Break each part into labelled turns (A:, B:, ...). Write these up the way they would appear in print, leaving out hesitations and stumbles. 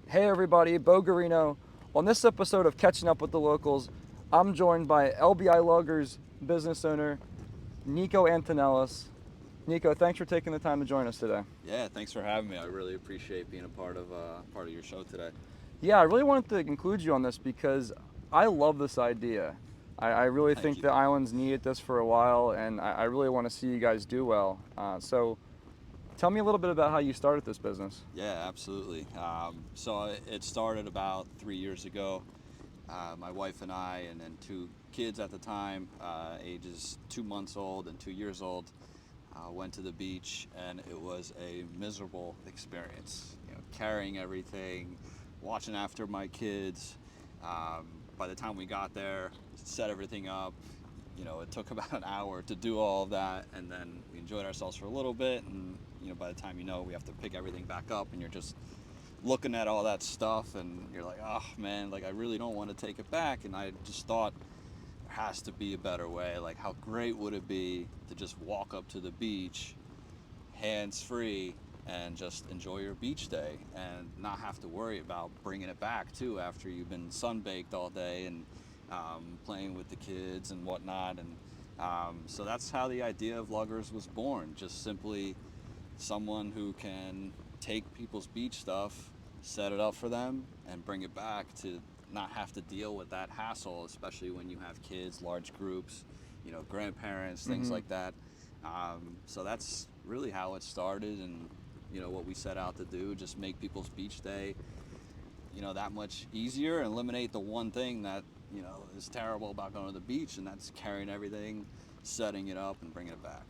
A: Hey everybody, Bo Garino. On this episode of Catching Up with the Locals, I'm joined by LBI Luggers business owner, Niko Antonello. Niko, thanks for taking the time to join us today.
B: Yeah, thanks for having me. I really appreciate being a part of your show today.
A: Yeah, I really wanted to include you on this because I love this idea. I really
B: Thank
A: think
B: you.
A: the islands needed this for a while, and I really want to see you guys do well. So tell me a little bit about how you started this business.
B: Yeah, absolutely. It started about 3 years ago. My wife and I, and then two kids at the time, ages 2 months old and 2 years old, went to the beach, and it was a miserable experience. Carrying everything, watching after my kids. By the time we got there, set everything up, it took about an hour to do all of that, and then we enjoyed ourselves for a little bit, and by the time we have to pick everything back up, and you're just looking at all that stuff, and you're like, oh man, like I really don't want to take it back. And I just thought there has to be a better way. Like, how great would it be to just walk up to the beach, hands free, and just enjoy your beach day and not have to worry about bringing it back too after you've been sunbaked all day and playing with the kids and whatnot. And so that's how the idea of Luggers was born. Just simply someone who can take people's beach stuff, set it up for them, and bring it back to not have to deal with that hassle, especially when you have kids, large groups, grandparents, things
A: Mm-hmm.
B: like that. So that's really how it started, and what we set out to do, just make people's beach day, that much easier, and eliminate the one thing that is terrible about going to the beach, and that's carrying everything, setting it up, and bringing it back.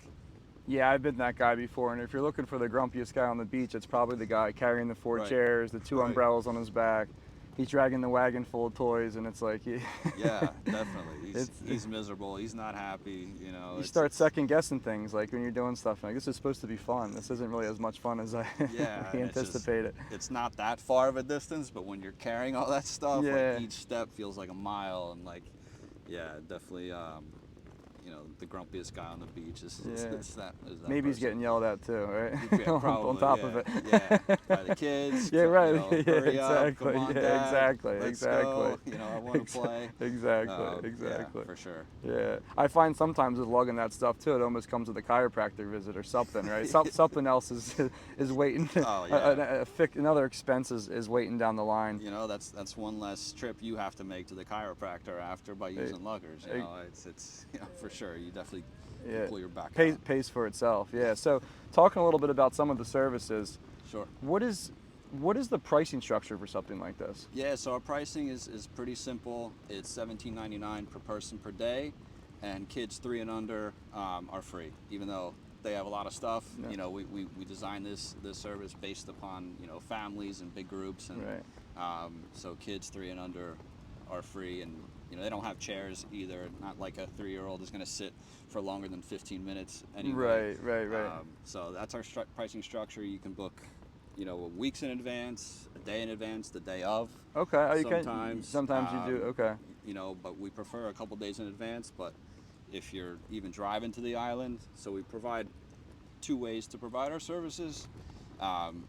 A: Yeah, I've been that guy before, and if you're looking for the grumpiest guy on the beach, it's probably the guy carrying the four
B: Right,
A: chairs, the two
B: right.
A: umbrellas on his back. He's dragging the wagon full of toys, and it's like,
B: Yeah, definitely. He's
A: it's
B: he's miserable. He's not happy.
A: you
B: It's
A: start
B: it's
A: second guessing things, like when you're doing stuff like this is supposed to be fun. This isn't really as much fun as I
B: yeah, and
A: anticipated.
B: it's not that far of a distance, but when you're carrying all that stuff, like
A: Yeah,
B: each step feels like a mile, and like, yeah, definitely. The grumpiest guy on the beach is
A: yeah.
B: is that
A: Maybe he's
B: person.
A: getting yelled at too, right?
B: Yeah,
A: On
B: probably.
A: top of
B: Yeah,
A: it.
B: yeah. By the kids,
A: Yeah, right. Yeah,
B: hurry up, come
A: exactly.
B: on,
A: Yeah,
B: Dad,
A: exactly.
B: let's
A: Exactly.
B: go. I want to play.
A: Exactly.
B: Yeah,
A: Exactly.
B: for sure.
A: Yeah, I find sometimes with lugging that stuff too, it almost comes with a chiropractor visit or something, right? Something else is waiting.
B: Oh yeah.
A: Another expense is waiting down the line.
B: That's one less trip you have to make to the chiropractor after by
A: Eh,
B: using Luggers.
A: eh,
B: It's for sure. You definitely can
A: Yeah,
B: pull your back out.
A: pays for itself. Yeah. So talking a little bit about some of the services,
B: Sure.
A: what is what is the pricing structure for something like this?
B: Yeah. So our pricing is pretty simple. It's $17.99 per person per day, and kids 3 and under are free. Even though they have a lot of stuff,
A: No.
B: we designed this service based upon families and big groups, and
A: Right.
B: so kids 3 and under are free, and they don't have chairs either. Not like a 3-year-old is going to sit for longer than 15 minutes anyway.
A: Right.
B: So that's our pricing structure. You can book, weeks in advance, a day in advance, the day of.
A: Okay. Oh, you can.
B: Sometimes,
A: Sometimes you do. Okay.
B: but we prefer a couple days in advance. But if you're even driving to the island, so we provide two ways to provide our services.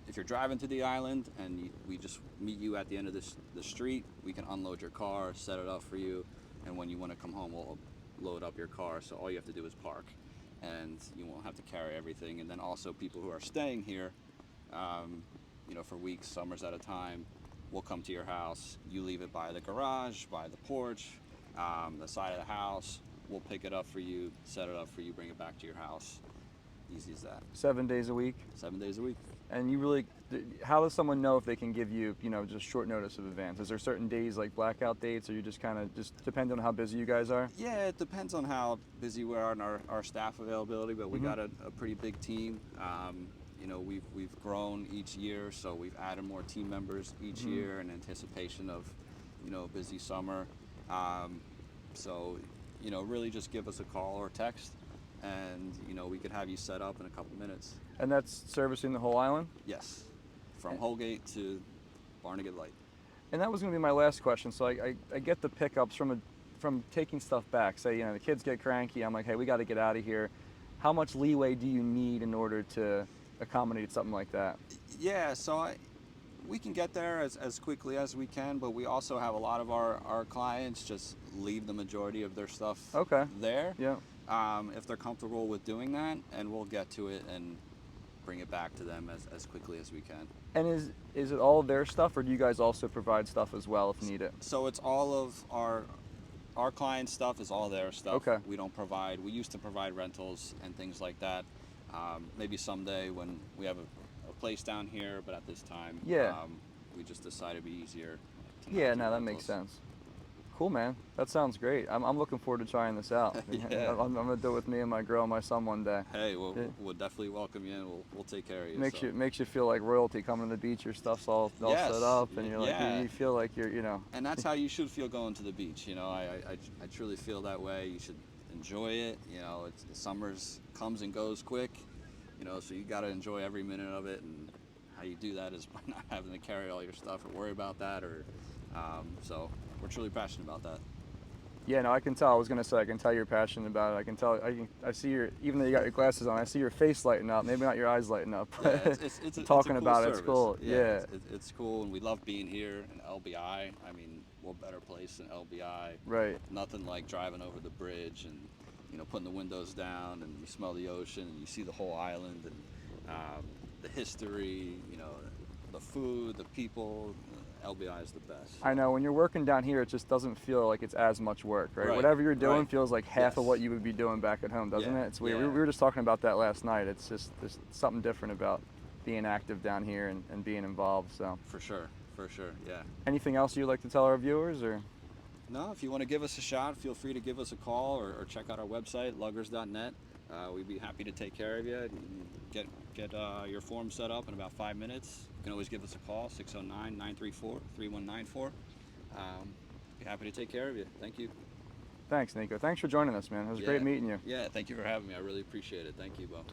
B: If you're driving to the island and we just meet you at the end of the street, we can unload your car, set it up for you, and when you want to come home, we'll load up your car. So all you have to do is park, and you won't have to carry everything. And then also people who are staying here, for weeks, summers at a time, will come to your house. You leave it by the garage, by the porch, the side of the house. We'll pick it up for you, set it up for you, bring it back to your house. Easy as that.
A: 7 days a week.
B: 7 days a week.
A: And you really, how does someone know if they can give you, just short notice of advance? Is there certain days like blackout dates, or you just kind of just depend on how busy you guys are?
B: Yeah, it depends on how busy we are and our staff availability, but we
A: Mhm.
B: got a pretty big team. We've grown each year, so we've added more team members each
A: Mhm.
B: year in anticipation of, a busy summer. Um, so, really just give us a call or text, and we could have you set up in a couple minutes.
A: And that's servicing the whole island?
B: Yes, from Holgate to Barnegat Light.
A: And that was going to be my last question. So I get the pickups from taking stuff back. Say, the kids get cranky. I'm like, hey, we got to get out of here. How much leeway do you need in order to accommodate something like that?
B: Yeah, so We can get there as quickly as we can, but we also have a lot of our clients just leave the majority of their stuff
A: Okay.
B: there.
A: Yeah.
B: If they're comfortable with doing that, and we'll get to it and bring it back to them as quickly as we can.
A: And is it all their stuff, or do you guys also provide stuff as well if needed?
B: So it's all of our client stuff is all their stuff.
A: Okay.
B: We don't provide. We used to provide rentals and things like that. Maybe someday when we have a place down here, but at this time,
A: Yeah.
B: we just decided it'd be easier to not
A: Yeah,
B: do
A: no, that makes
B: rentals.
A: sense. Cool, man. That sounds great. I'm looking forward to trying this out.
B: Yeah.
A: I'm gonna do it with me and my girl and my son one day.
B: Hey,
A: Yeah.
B: we'll definitely welcome you, and we'll take care of you.
A: Makes you feel like royalty coming to the beach. Your stuff's all
B: Yes.
A: set up, and you're like
B: Yeah.
A: you feel like you're
B: And that's how you should feel going to the beach. You know, I truly feel that way. You should enjoy it. You know, summer's comes and goes quick. You know, so you got to enjoy every minute of it. And how you do that is by not having to carry all your stuff or worry about that. So we're truly passionate about that.
A: Yeah, no, I can tell. I was gonna say I can tell you're passionate about it. I can tell. I see your even though you got your glasses on, I see your face lighting up. Maybe not your eyes lighting up.
B: Yeah,
A: But
B: it's a
A: talking
B: cool
A: about
B: service.
A: it's cool. Yeah.
B: It's cool, and we love being here in LBI. I mean, what better place than LBI?
A: Right.
B: Nothing like driving over the bridge and putting the windows down, and you smell the ocean, and you see the whole island, and the history, the food, the people. LBI is the best.
A: I know when you're working down here, it just doesn't feel like it's as much work, right?
B: Right,
A: Whatever you're doing
B: right.
A: feels like half of
B: Yes.
A: what you would be doing back at home, doesn't
B: Yeah,
A: it? It's weird.
B: yeah.
A: We were just talking about that last night. It's just there's something different about being active down here and being involved. So,
B: For sure, yeah.
A: anything else you'd like to tell our viewers, or?
B: No, if you want to give us a shot, feel free to give us a call or check out our website, luggers.net. We'd be happy to take care of you and get your form set up in about 5 minutes. You can always give us a call, 609-934-3194. Be happy to take care of you. Thank you.
A: Thanks, Niko. Thanks for joining us, man. It was great meeting you.
B: Yeah, thank you for having me. I really appreciate it. Thank you, Bo.